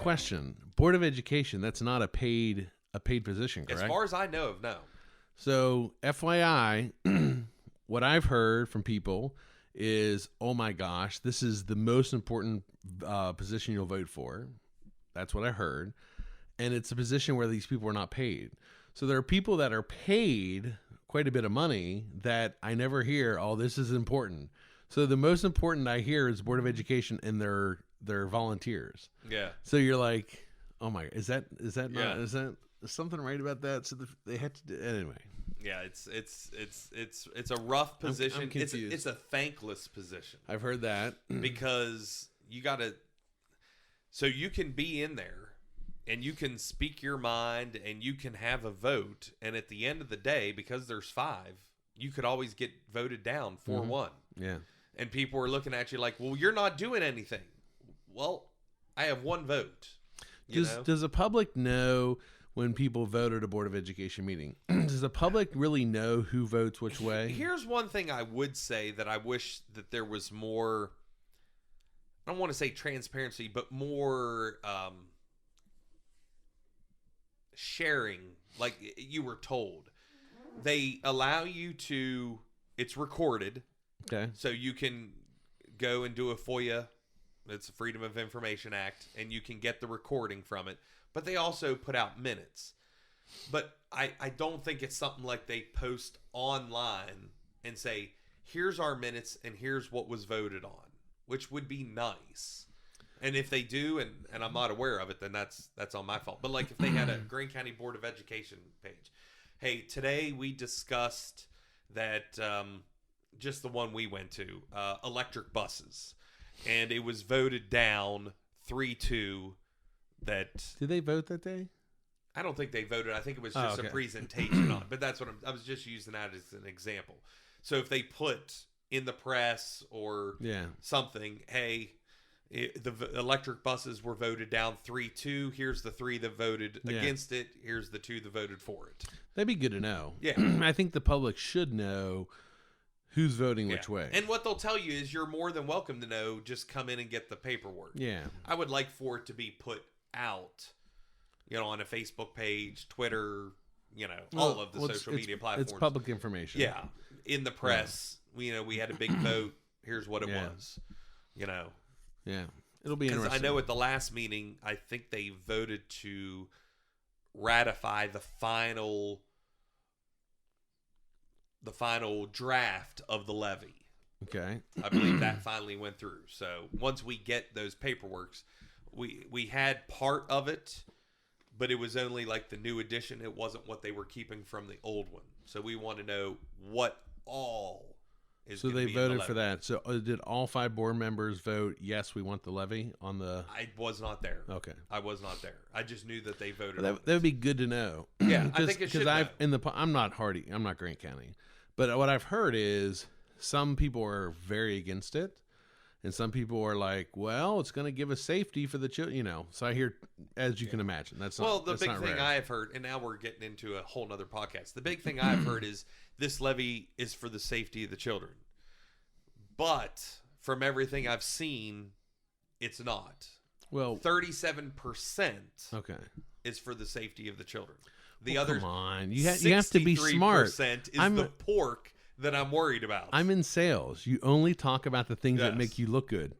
question. Board of Education, that's not a paid position, correct? As far as I know of, no. So, FYI, what I've heard from people is, oh my gosh, this is the most important position you'll vote for. That's what I heard. And it's a position where these people are not paid. So there are people that are paid quite a bit of money that I never hear, oh, this is important. So the most important I hear is Board of Education and their volunteers. Yeah. So you're like, oh my, is that not, is something right about that? So they had to do, anyway. Yeah, it's a rough position. I'm confused. It's a thankless position. I've heard that. Because you got to, so you can be in there and you can speak your mind and you can have a vote. And at the end of the day, because there's 5, you could always get voted down 4-1. Yeah. And people are looking at you like, well, you're not doing anything. Well, I have 1 vote. Does the public know when people vote at a Board of Education meeting? Does the public really know who votes which way? Here's one thing I would say that I wish that there was more, I don't want to say transparency, but more sharing, like you were told. They allow you to, it's recorded. Okay. So you can go and do a FOIA. It's a Freedom of Information Act, and you can get the recording from it. But they also put out minutes. But I don't think it's something like they post online and say, here's our minutes and here's what was voted on, which would be nice. And if they do, and I'm not aware of it, then that's on my fault. But like if they had a Greene County Board of Education page, hey, today we discussed that just the one we went to, electric buses. And it was voted down 3-2 that... Did they vote that day? I don't think they voted. I think it was just a presentation on it. But that's what I was just using that as an example. So if they put in the press or something, hey, the electric buses were voted down 3-2. Here's the 3 that voted against it. Here's the 2 that voted for it. That'd be good to know. Yeah. I think the public should know who's voting which way. And what they'll tell you is you're more than welcome to know. Just come in and get the paperwork. Yeah. I would like for it to be put out, on a Facebook page, Twitter, all of the social media platforms. It's public information. Yeah. In the press, we had a big vote. Here's what it was, Yeah. It'll be interesting. I know at the last meeting, I think they voted to ratify the final draft of the levy. Okay. I believe that finally went through. So once we get those paperworks, we had part of it, but it was only like the new edition. It wasn't what they were keeping from the old one. So we want to know what all is. So they voted for that. So did all 5 board members vote, yes, we want the levy on the... I was not there. Okay. I was not there. I just knew that they voted. That would be good to know. Yeah, I think it should know. I'm not Greene County. But what I've heard is some people are very against it, and some people are like, "Well, it's going to give us safety for the children." So I hear, as you can imagine, that's not. The big thing I have heard, and now we're getting into a whole nother podcast. The big thing I've heard is this levy is for the safety of the children, but from everything I've seen, it's not. Well, 37% is for the safety of the children. The other, come on, you have to be smart. 63% is the pork that I'm worried about. I'm in sales. You only talk about the things that make you look good.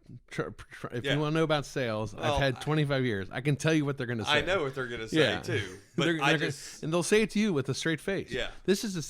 If you want to know about sales, I've had 25 years. I can tell you what they're going to say. I know what they're going to say too. But and they'll say it to you with a straight face. Yeah. This is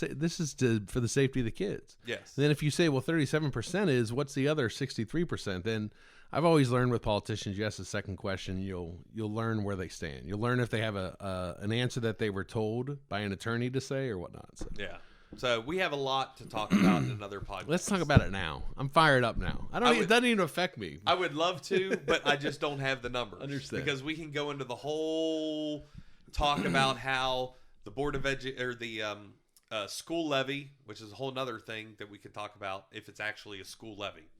for the safety of the kids. Yes. And then if you say, well, 37% is, what's the other 63%? Then I've always learned with politicians, you ask the second question, you'll learn where they stand. You'll learn if they have an answer that they were told by an attorney to say or whatnot. So. Yeah. So we have a lot to talk about in another podcast. Let's talk about it now. I'm fired up now. It doesn't even affect me. I would love to, but I just don't have the numbers. Understand. Because we can go into the whole talk about how the Board of school levy, which is a whole other thing that we could talk about if it's actually a school levy.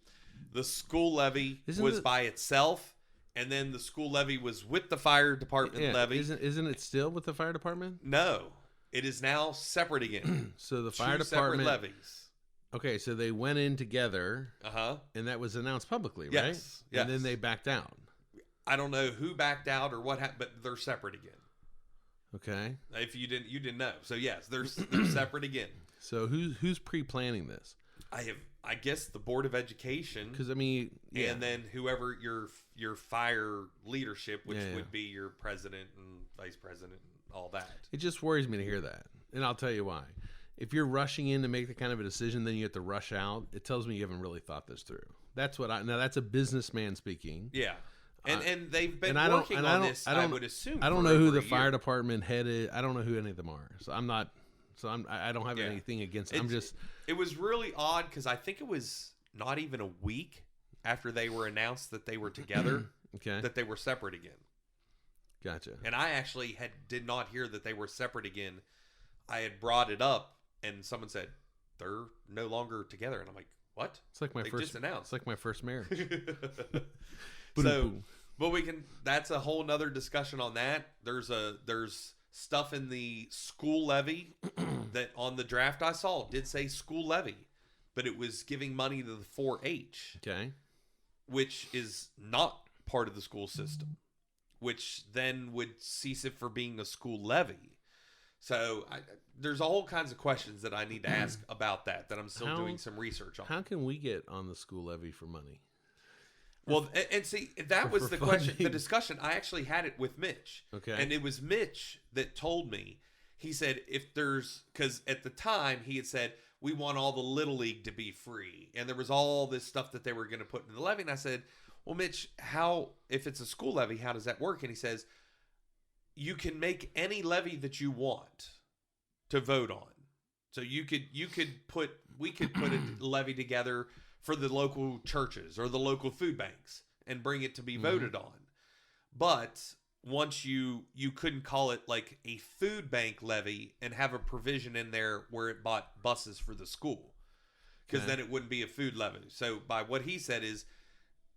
The school levy was by itself, and then the school levy was with the fire department levy. Isn't it still with the fire department? No. It is now separate again. So the fire department... separate levies. Okay, so they went in together, and that was announced publicly, right? Yes. And then they backed down. I don't know who backed out or what happened, but they're separate again. Okay. If you didn't know. So yes, they're separate again. So who's pre-planning this? I guess the Board of Education, Because I mean, yeah. and then whoever your fire leadership, which Yeah. would be your president and vice president and all that. It just worries me to hear that, and I'll tell you why. If you're rushing in to make the kind of a decision, then you have to rush out. It tells me you haven't really thought this through. That's what now that's a businessman speaking. Yeah. And they've been and working on this, I would assume. I don't know who the fire department head is. I don't know who any of them are. So I'm not. So I don't have anything against it. It was really odd because I think it was not even a week after they were announced that they were together. Okay. That they were separate again. Gotcha. And I actually did not hear that they were separate again. I had brought it up, and someone said they're no longer together, and I'm like, what? It's like my first. Just announced. It's like my first marriage. So, but that's a whole nother discussion on that. There's stuff in the school levy that on the draft I saw did say school levy, but it was giving money to the 4-H. Okay. Which is not part of the school system, which then would cease it for being a school levy. So there's all kinds of questions that I need to ask about that I'm still doing some research on. How can we get on the school levy for money? Well, and see, that was the question, the discussion. I actually had it with Mitch. Okay. And it was Mitch that told me. He said, because at the time he had said, we want all the Little League to be free. And there was all this stuff that they were going to put in the levy. And I said, well, Mitch, if it's a school levy, how does that work? And he says, you can make any levy that you want to vote on. So we could put a levy together for the local churches or the local food banks and bring it to be voted on. But once you couldn't call it like a food bank levy and have a provision in there where it bought buses for the school, because then it wouldn't be a food levy. So by what he said is,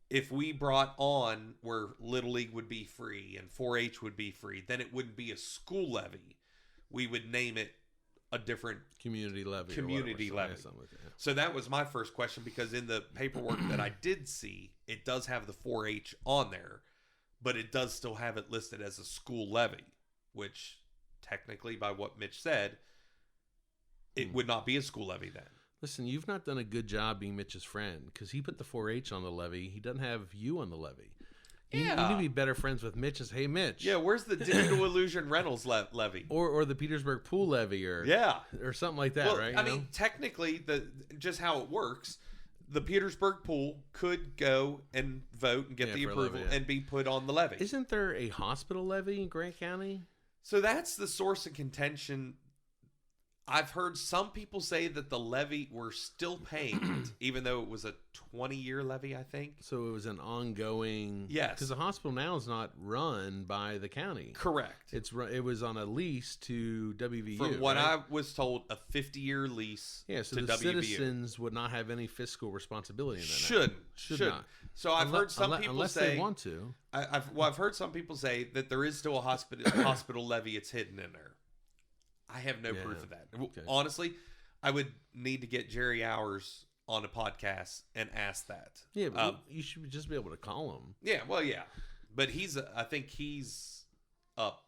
if we brought on where Little League would be free and 4-H would be free, then it wouldn't be a school levy. We would name it a different community levy. Something like that. So that was my first question, because in the paperwork that I did see, it does have the 4-H on there, but it does still have it listed as a school levy, which technically, by what Mitch said, it would not be a school levy then. Listen, you've not done a good job being Mitch's friend, because he put the 4-H on the levy. He doesn't have you on the levy. You need to be better friends with Mitch and say, hey, Mitch. Yeah, where's the Digital Illusion Rentals levy? Or the Petersburg Pool levy or something like that, right? I mean, technically, just how it works, the Petersburg Pool could go and vote and get the approval and be put on the levy. Isn't there a hospital levy in Grant County? So that's the source of contention. I've heard some people say that the levy were still paying it, even though it was a 20-year levy, I think. So it was an ongoing... Yes. Because the hospital now is not run by the county. Correct. It was on a lease to WVU. From what I was told, a 50-year lease to the WVU. Citizens would not have any fiscal responsibility in that. Should not. So I've heard some people unless say... they want to. I've heard some people say that there is still a hospital levy. It's hidden in there. I have no proof of that. Okay. Honestly, I would need to get Jerry Hours on a podcast and ask that. Yeah, but you should just be able to call him. Yeah, well, yeah. But I think he's up.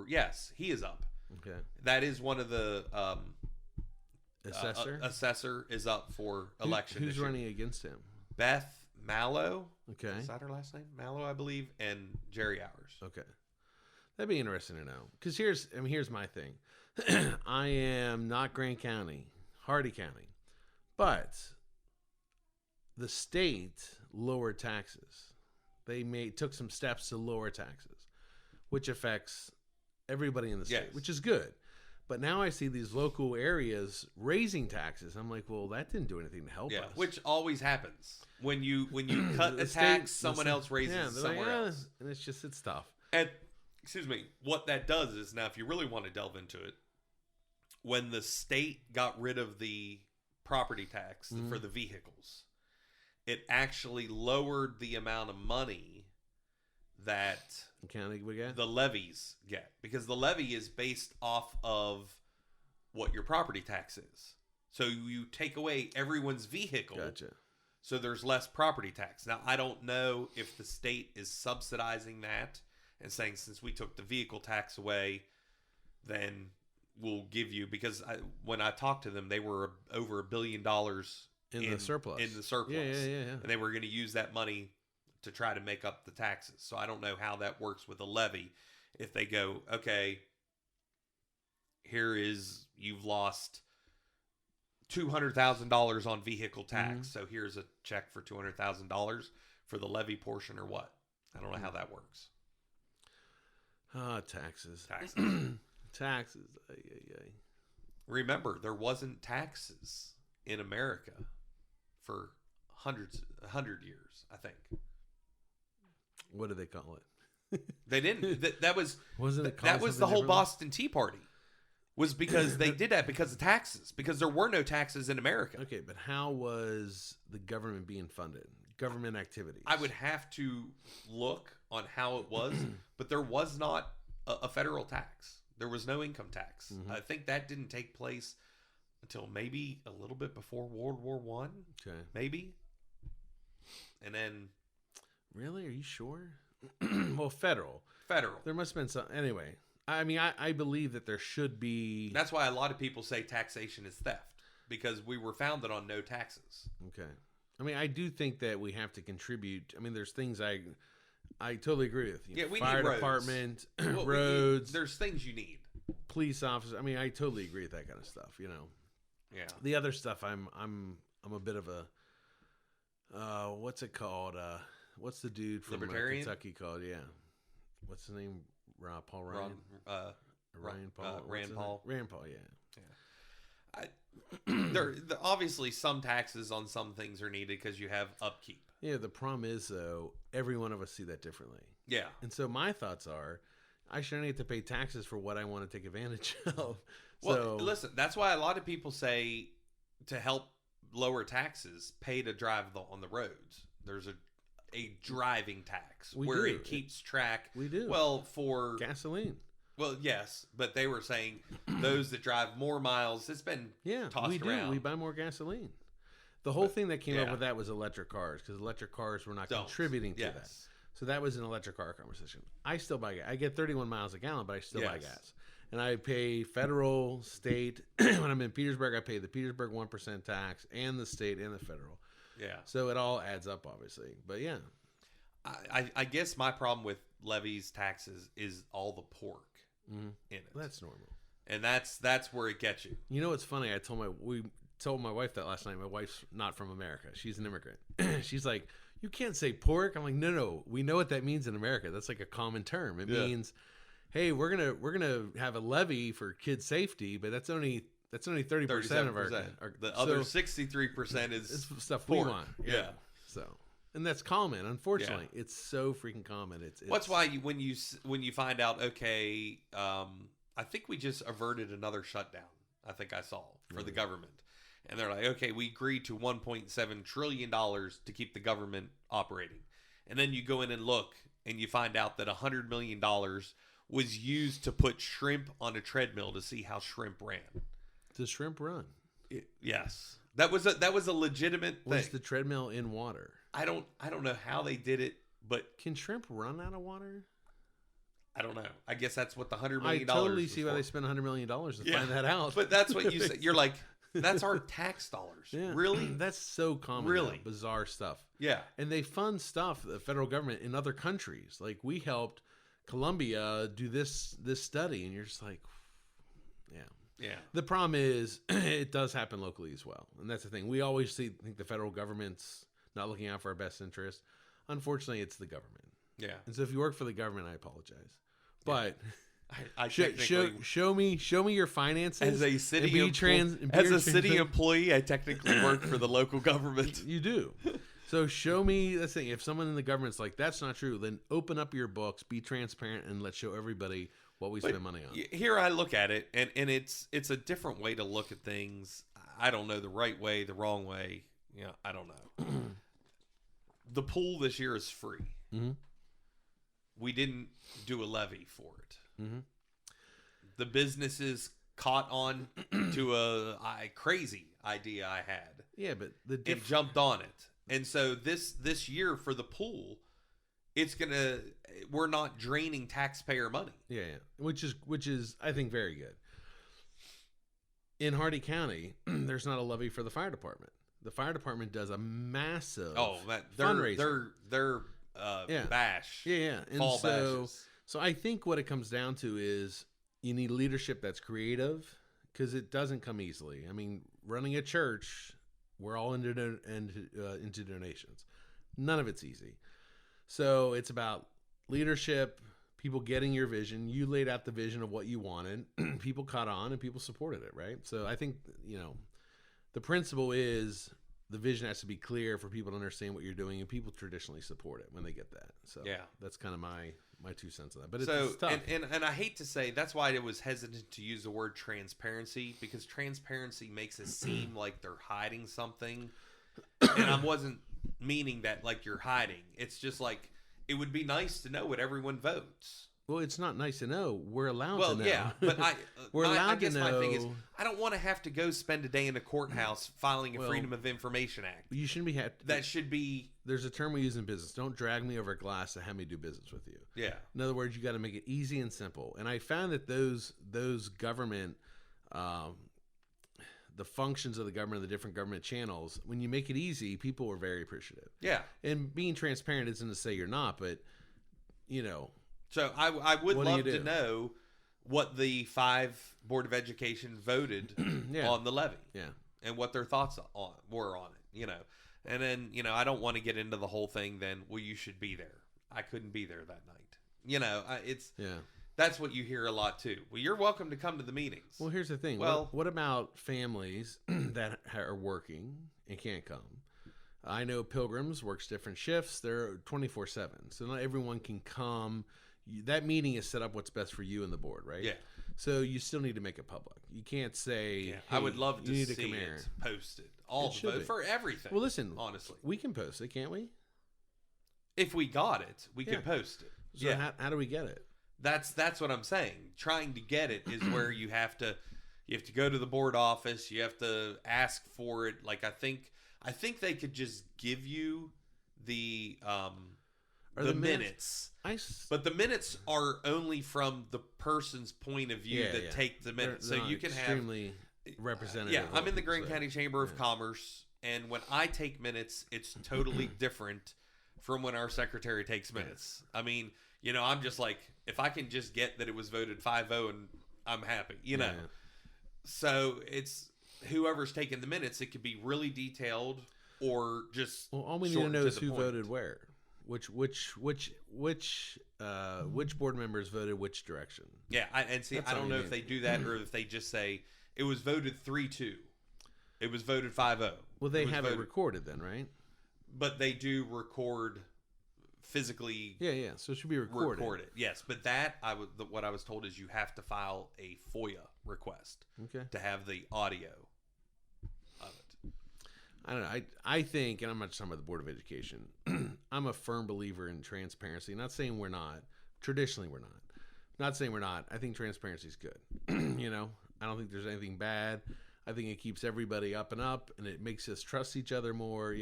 Yes, he is up. Okay. That is one of the... Assessor? Assessor is up for election. Who's running against him? Beth Mallow. Okay. Is that her last name? Mallow, I believe. And Jerry Hours. Okay. That'd be interesting to know. Because here's my thing. I am not Grant County, Hardy County. But the state lowered taxes. They took some steps to lower taxes, which affects everybody in the state, which is good. But now I see these local areas raising taxes. I'm like, well, that didn't do anything to help us. Which always happens. When you cut a tax, someone else raises somewhere else. And it's tough. And excuse me, what that does is, now if you really want to delve into it, when the state got rid of the property tax for the vehicles, it actually lowered the amount of money that the county would get? The levies get, because the levy is based off of what your property tax is. So you take away everyone's vehicle. Gotcha. So there's less property tax. Now, I don't know if the state is subsidizing that and saying, since we took the vehicle tax away, then we'll give you, because when I talked to them, they were over $1 billion in the surplus. In the surplus. Yeah. And they were going to use that money to try to make up the taxes. So I don't know how that works with a levy. If they go, okay, you've lost $200,000 on vehicle tax. So here's a check for $200,000 for the levy portion, or what? I don't know how that works. Taxes. Taxes. Remember, there wasn't taxes in America for 100 years, I think. What do they call it? They didn't. That was the whole different? Boston Tea Party. Was because they did that because of taxes. Because there were no taxes in America. Okay, but how was the government being funded? Government activities. I would have to look on how it was, but there was not a federal tax. There was no income tax. I think that didn't take place until maybe a little bit before World War One. Okay. Maybe. And then. Really? Are you sure? Well, federal. There must have been some. Anyway, I mean, I believe that there should be. That's why a lot of people say taxation is theft, because we were founded on no taxes. Okay. I mean, I do think that we have to contribute. I mean, there's things I totally agree with. Yeah, we fire need roads. department, Well, roads. There's things you need. Police officers. I mean, I totally agree with that kind of stuff. You know. Yeah. The other stuff, I'm a bit of a. What's it called? What's the dude from Libertarian? Kentucky called? Yeah. What's his name? Paul Ryan. Ryan Paul. Rand Paul. Rand Paul. Yeah. There obviously some taxes on some things are needed because you have upkeep. Yeah. The problem is though, every one of us see that differently. Yeah. And so my thoughts are, I shouldn't have to pay taxes for what I want to take advantage of. Well, listen, that's why a lot of people say to help lower taxes, pay to drive on the roads. There's a driving tax where it keeps track. We do. Well, for gasoline. Well, yes, but they were saying those that drive more miles, it's been tossed around. We buy more gasoline. The whole thing that came up with that was electric cars, because electric cars were not contributing to that. So that was an electric car conversation. I still buy gas. I get 31 miles a gallon, but I still buy gas. And I pay federal, state. When I'm in Petersburg, I pay the Petersburg 1% tax and the state and the federal. Yeah. So it all adds up, obviously. But yeah. I guess my problem with levies, taxes, is all the pork in it. That's normal. And that's where it gets you. You know what's funny? We told my wife that last night. My wife's not from America. She's an immigrant. She's like, you can't say pork. I'm like, no. We know what that means in America. That's like a common term. It means, hey, we're gonna have a levy for kid safety, but that's only 30% of our the other 63% is stuff pork. we want. Yeah. So, and that's common. Unfortunately, it's so freaking common. That's why when you find out, okay, I think we just averted another shutdown. I think I saw for the government, and they're like, okay, we agreed to $1.7 trillion to keep the government operating, and then you go in and look, and you find out that $100 million was used to put shrimp on a treadmill to see how shrimp ran. Does shrimp run? Yes, that was a legitimate thing. Was the treadmill in water? I don't know how they did it, but can shrimp run out of water? I don't know. I guess that's what the $100 million. I totally see why they spent $100 million to find that out. But that's what you said. You're like, that's our tax dollars. Yeah. Really? That's so common. Really bizarre stuff. Yeah. And they fund stuff, the federal government, in other countries. Like we helped Colombia do this study, and you're just like, yeah. The problem is it does happen locally as well, and that's the thing. We always think the federal government's not looking out for our best interest. Unfortunately, it's the government. Yeah. And so if you work for the government, I apologize, but I show me your finances as a city employee. I technically work for the local government. You do. So show me the thing. If someone in the government's like, that's not true, then open up your books, be transparent, and let's show everybody what we spend money on. Here I look at it, and it's a different way to look at things. I don't know the right way, the wrong way. I don't know. The pool this year is free. Mm-hmm. We didn't do a levy for it. Mm-hmm. The businesses caught on to a crazy idea I had. Yeah, but it jumped on it. And so this year for the pool, we're not draining taxpayer money. Yeah, which is I think very good. In Hardy County, there's not a levy for the fire department. The fire department does a massive fundraiser. Their bash. Yeah. And fall bashes. So I think what it comes down to is you need leadership that's creative, because it doesn't come easily. I mean, running a church, we're all into donations. None of it's easy. So it's about leadership, people getting your vision. You laid out the vision of what you wanted. People caught on and people supported it, right? So I think, the principle is the vision has to be clear for people to understand what you're doing, and people traditionally support it when they get that. So yeah, that's kind of my 2 cents on that. But it's tough. And I hate to say, that's why I was hesitant to use the word transparency, because transparency makes it seem like they're hiding something. And I wasn't meaning that like you're hiding. It's just like, it would be nice to know what everyone votes. Well, it's not nice to know. We're allowed to know. Well, yeah, but I guess to know. My thing is, I don't want to have to go spend a day in a courthouse filing a Freedom of Information Act. You shouldn't be. That should be. There's a term we use in business. Don't drag me over a glass to have me do business with you. Yeah. In other words, you got to make it easy and simple. And I found that those government, the functions of the government, the different government channels, when you make it easy, people are very appreciative. Yeah. And being transparent isn't to say you're not, but So I would love to know what the 5 Board of Education voted on the levy. Yeah. And what their thoughts were on it, And then, I don't want to get into the whole thing then, well, you should be there. I couldn't be there that night. That's what you hear a lot too. Well, you're welcome to come to the meetings. Well, here's the thing. Well, what about families that are working and can't come? I know Pilgrims works different shifts. They're 24/7. So not everyone can come. That meeting is set up what's best for you and the board, right? Yeah. So you still need to make it public. You can't say, hey, I would love to see it posted. For everything. Well, listen, honestly, we can post it, can't we? If we got it, we could post it. So how do we get it? That's what I'm saying. Trying to get it is where you have to go to the board office. You have to ask for it. Like I think they could just give you the minutes. But the minutes are only from the person's point of view that take the minutes. So you can have extremely representative. Yeah, I'm in the Grand County Chamber of Commerce, and when I take minutes, it's totally different from when our secretary takes minutes. I mean, I'm just like, if I can just get that it was voted 5-0 and I'm happy, So it's whoever's taking the minutes. It could be really detailed or just. Well, all we need to know is who voted where. Which board members voted which direction? Yeah, I don't know if they do that or if they just say it was voted 3-2, it was voted 5-0. Well, they have it recorded then, right? But they do record physically. Yeah. So it should be recorded. Yes, but what I was told is you have to file a FOIA request to have the audio of it. I don't know. I think, and I'm not just talking about the Board of Education, I'm a firm believer in transparency. Not saying we're not. Traditionally, we're not. Not saying we're not. I think transparency is good. I don't think there's anything bad. I think it keeps everybody up and up, and it makes us trust each other more,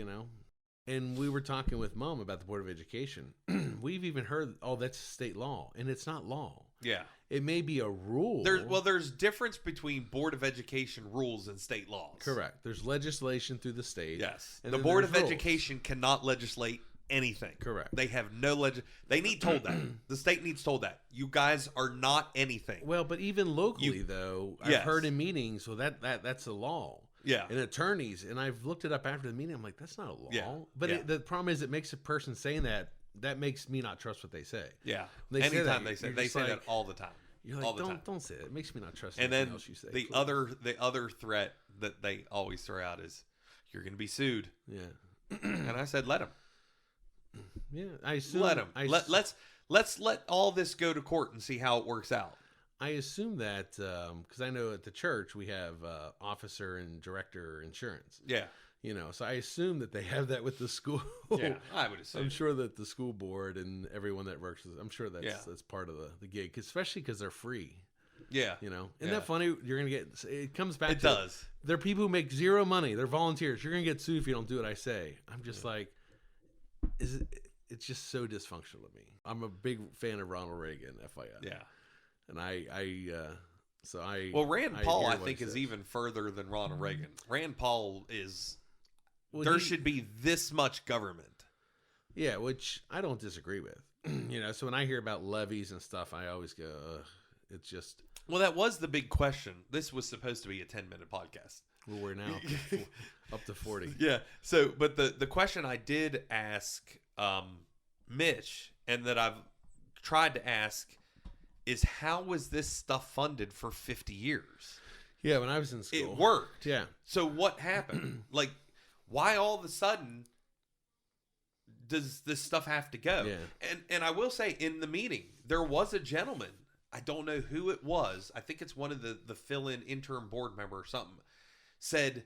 And we were talking with Mom about the Board of Education. We've even heard, that's state law, and it's not law. Yeah. It may be a rule. There's difference between Board of Education rules and state laws. Correct. There's legislation through the state. Yes. And the Board of Education cannot legislate anything. Correct. They have no they need told that. The state needs told that. You guys are not anything. Well, but even locally, though, I've heard in meetings, that's a law. Yeah. And attorneys, and I've looked it up after the meeting, I'm like, that's not a law. Yeah. But the problem is it makes a person saying that makes me not trust what they say. Yeah. Anytime they say that all the time. You're like, don't say that. It makes me not trust anything else you say. The other threat that they always throw out is you're going to be sued. Yeah. And I said, let them. Yeah, I assume. Let them. Let's let all this go to court and see how it works out. I assume that because I know at the church we have officer and director insurance. Yeah. So I assume that they have that with the school. Yeah, I would assume. I'm sure that the school board and everyone that works, I'm sure that's part of the gig, especially because they're free. Yeah. Isn't that funny? You're gonna get. It comes back. It does. They're people who make zero money. They're volunteers. You're gonna get sued if you don't do what I say. I'm just like, it's just so dysfunctional to me. I'm a big fan of Ronald Reagan, FYI. Yeah. And Rand Paul, I think, is even further than Ronald Reagan. Rand Paul is. Well, there should be this much government. Yeah, which I don't disagree with. So when I hear about levies and stuff, I always go, ugh, it's just. Well, that was the big question. This was supposed to be a 10-minute podcast. Well, we're now up to 40. Yeah. So, but the question I did ask Mitch, and that I've tried to ask, is how was this stuff funded for 50 years? Yeah, when I was in school. It worked. Yeah. So what happened? Like, why all of a sudden does this stuff have to go? Yeah. And I will say, in the meeting, there was a gentleman. I don't know who it was. I think it's one of the fill-in interim board member or something. Said,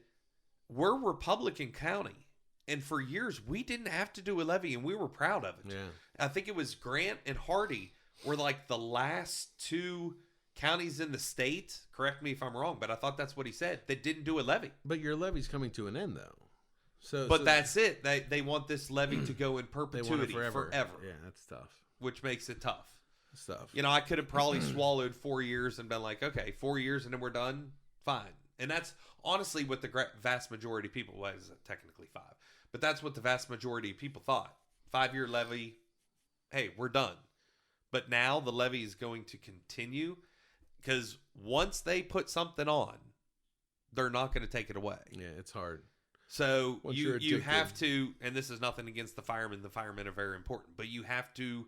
we're Republican County. And for years, we didn't have to do a levy, and we were proud of it. Yeah. I think it was Grant and Hardy were like the last two counties in the state. Correct me if I'm wrong, but I thought that's what he said. That didn't do a levy. But your levy's coming to an end, though. But that's it. They want this levy to go in perpetuity, they want it forever. Yeah, that's tough. Which makes it tough. Stuff. I could have probably swallowed 4 years and been like, okay, 4 years and then we're done. Fine. And that's honestly what the vast majority of people, well, it's technically 5, but that's what the vast majority of people thought. 5-year levy. Hey, we're done. But now the levy is going to continue because once they put something on, they're not going to take it away. Yeah, it's hard. So you have to, and this is nothing against the firemen. The firemen are very important, but you have to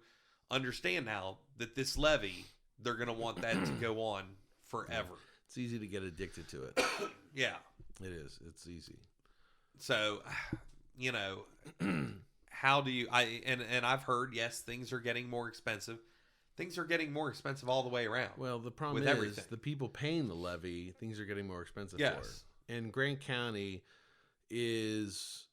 understand now that this levy, they're going to want that to go on forever. It's easy to get addicted to it. Yeah. It is. It's easy. So, how do you, and I've heard, yes, things are getting more expensive. Things are getting more expensive all the way around. Well, the problem is everything. The people paying the levy, things are getting more expensive for. And Grant County is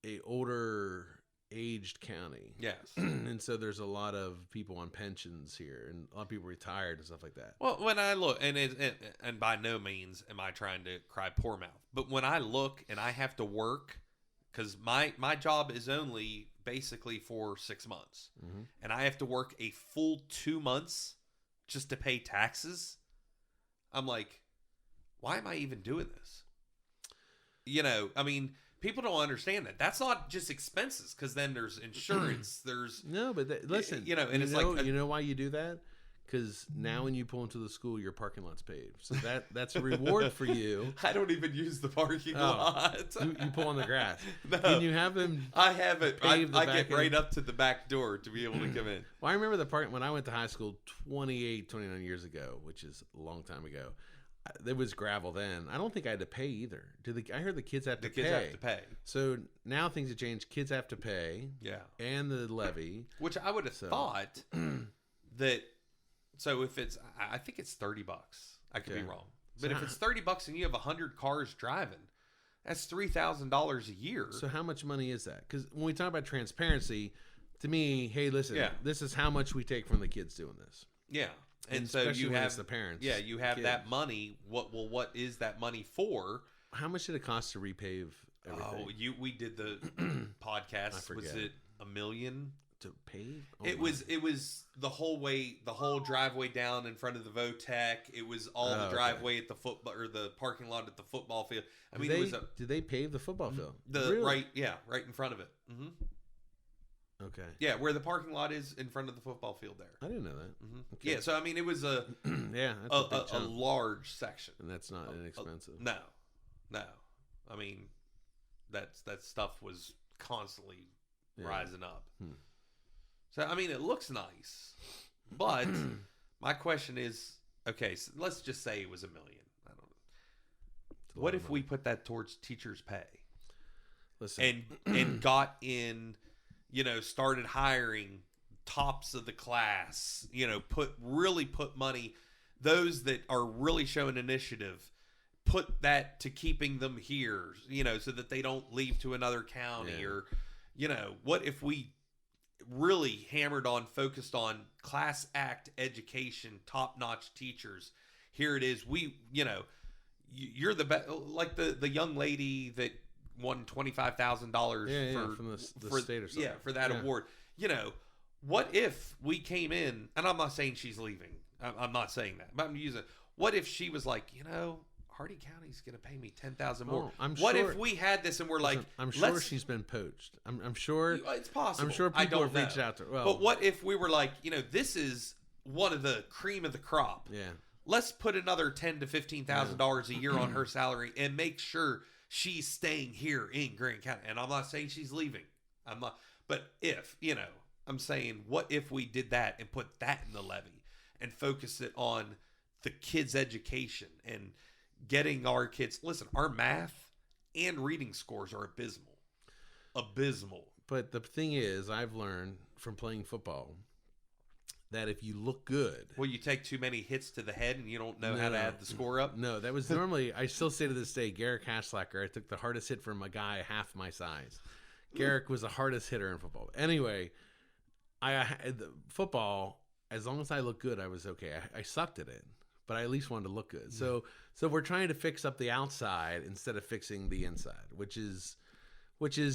a older aged county. Yes. And so there's a lot of people on pensions here and a lot of people retired and stuff like that. Well, when I look, and by no means am I trying to cry poor mouth, but when I look and I have to work, because my job is only basically for 6 months, and I have to work a full 2 months just to pay taxes, I'm like, why am I even doing this? I mean, people don't understand that. That's not just expenses, because then there's insurance. There's no, but listen, and it's like you know why you do that? Because now when you pull into the school, your parking lot's paved. So that's a reward for you. I don't even use the parking lot. You pull on the grass. No. Can you have them? I have it. I get right up to the back door to be able to come in. Well, I remember the park when I went to high school 29 years ago, which is a long time ago. There was gravel then. I don't think I had to pay either. I heard the kids have to pay. The kids have to pay. So now things have changed. Kids have to pay. Yeah. And the levy. Which I would have thought that. So if it's, I think it's $30. I could be wrong. But if it's $30 and you have 100 cars driving, that's $3,000 a year. So how much money is that? Because when we talk about transparency, to me, hey, listen, this is how much we take from the kids doing this. Yeah. And so you have the parents. Yeah, you have that money. What is that money for? How much did it cost to repave everything? Oh, we did the podcast. Was it $1 million to pave? Oh, it was the whole way, the whole driveway down in front of the Votech. It was all the driveway at the football or the parking lot at the football field. I mean, did they pave the football field? Right in front of it. Mm-hmm. Okay. Yeah, where the parking lot is in front of the football field there. I didn't know that. Mm-hmm. Okay. Yeah, so I mean, it was a large section, and that's not inexpensive. No. I mean, that stuff was constantly rising up. So I mean, it looks nice, but my question is, okay, so let's just say it was $1 million. I don't know. What if we put that towards teachers' pay? Listen, and got in. Started hiring tops of the class, put money, those that are really showing initiative, put that to keeping them here, so that they don't leave to another county or, what if we really hammered on, focused on class act education, top-notch teachers. Here it is. You're the best, like the young lady that won $25,000 from the state or something. Yeah, for that award. What if we came in, and I'm not saying she's leaving. I'm not saying that, but I'm using. What if she was like, Hardee County's going to pay me $10,000 more. What if we had this and we're like, I'm sure she's been poached. I'm sure it's possible. I'm sure people have reached out to her. Well, but what if we were like, this is one of the cream of the crop. Yeah. Let's put another $10,000 to $15,000 a year on her salary and make sure she's staying here in Grant County. And I'm not saying she's leaving. I'm not. But if, I'm saying, what if we did that and put that in the levy and focus it on the kids' education and getting our kids. Listen, our math and reading scores are abysmal. But the thing is, I've learned from playing football that if you look good, well, you take too many hits to the head and you don't know how to add the score up. No, that was normally. I still say to this day, Garrick Hasslacker. I took the hardest hit from a guy half my size. Garrick was the hardest hitter in football. Anyway, football. As long as I looked good, I was okay. I sucked at it, but I at least wanted to look good. So we're trying to fix up the outside instead of fixing the inside, which is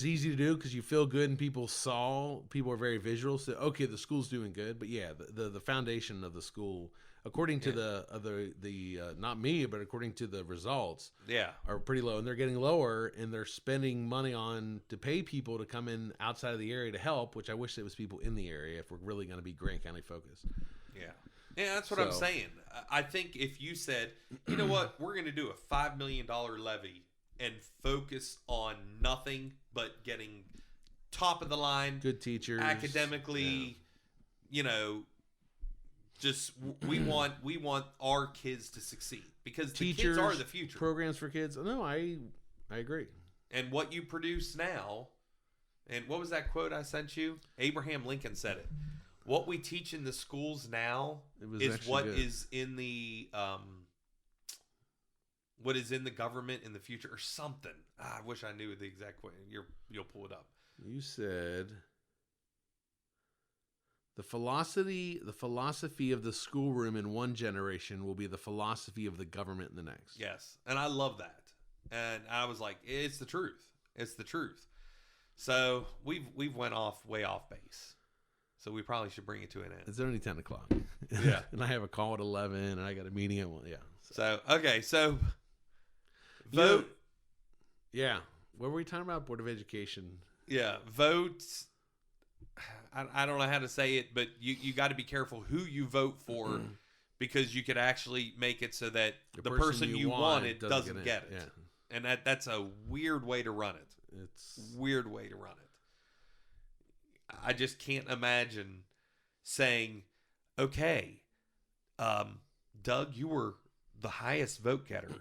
easy to do because you feel good and people are very visual. So, okay, the school's doing good, but yeah, the foundation of the school, according to the not me, but according to the results, are pretty low, and they're getting lower, and they're spending money to pay people to come in outside of the area to help, which I wish there was people in the area if we're really going to be Grant County focused. Yeah, that's what I'm saying. I think if you said, you know what, we're going to do a $5 million levy and focus on nothing but getting top of the line, good teachers, academically, just we want our kids to succeed because teachers, the kids are the future. Programs for kids. No, I agree. And what you produce now, and what was that quote I sent you? Abraham Lincoln said it. What we teach in the schools now is what is in the government in the future or something. I wish I knew the exact quote. You'll pull it up. You said the philosophy of the schoolroom in one generation will be the philosophy of the government in the next. Yes, and I love that. And I was like, it's the truth. It's the truth. So we've went way off base. So we probably should bring it to an end. It's only 10 o'clock. Yeah. And I have a call at 11, and I got a meeting at 1. Yeah. So vote. Yeah. What were we talking about? Board of Education. Yeah. Vote. I don't know how to say it, but you got to be careful who you vote for because you could actually make it so that the person you wanted doesn't get it. Yeah. And that's a weird way to run it. It's a weird way to run it. I just can't imagine saying, okay, Doug, you were the highest vote getter.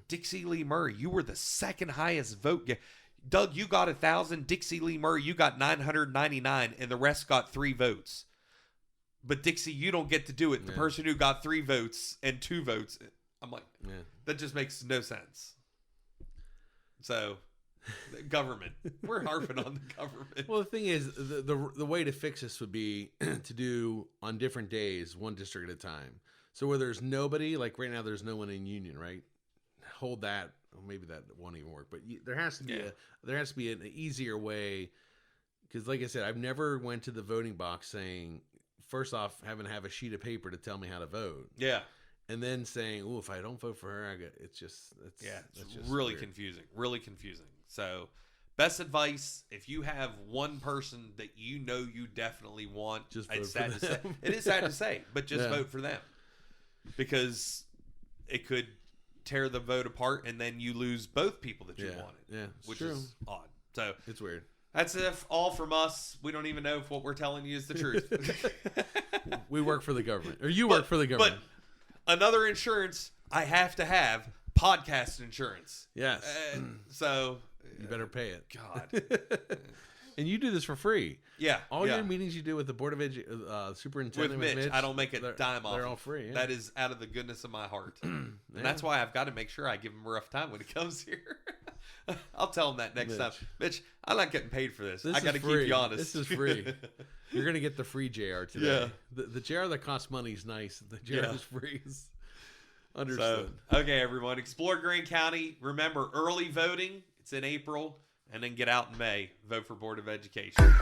Dixie Lee Murray, you were the second highest vote getter. Doug, you got 1,000. Dixie Lee Murray, you got 999, and the rest got 3 votes. But Dixie, you don't get to do it. The person who got 3 votes and 2 votes, I'm like, that just makes no sense. So... government. We're harping on the government. Well, the thing is, the way to fix this would be to do on different days, one district at a time. So where there's nobody, like right now, there's no one in Union, right? Hold that. Well, maybe that won't even work, but there has to be an easier way. Because, like I said, I've never went to the voting box saying, first off, having to have a sheet of paper to tell me how to vote. Yeah. And then saying, "Oh, if I don't vote for her, it's just really confusing. Really confusing." So, best advice: if you have one person that you definitely want, just vote for them. It is sad to say, but just vote for them because it could tear the vote apart, and then you lose both people that you wanted. Yeah, which is odd. So it's weird. That's all from us. We don't even know if what we're telling you is the truth. We work for the government, or you work for the government. But another insurance I have to have podcast insurance. Yes. So you better pay it. God. And you do this for free. Yeah. All your meetings you do with the Board of Superintendent with Mitch, I don't make a dime off. They're all free. Yeah. That is out of the goodness of my heart. And that's why I've got to make sure I give him a rough time when he comes here. I'll tell him that next time. Mitch, I'm not getting paid for this. I got to keep you honest. This is free. You're gonna get the free JR today. The JR that costs money is nice. The JR is free. Understood. So, okay, everyone. Explore Greene County. Remember, early voting. It's in April. And then get out in May. Vote for Board of Education.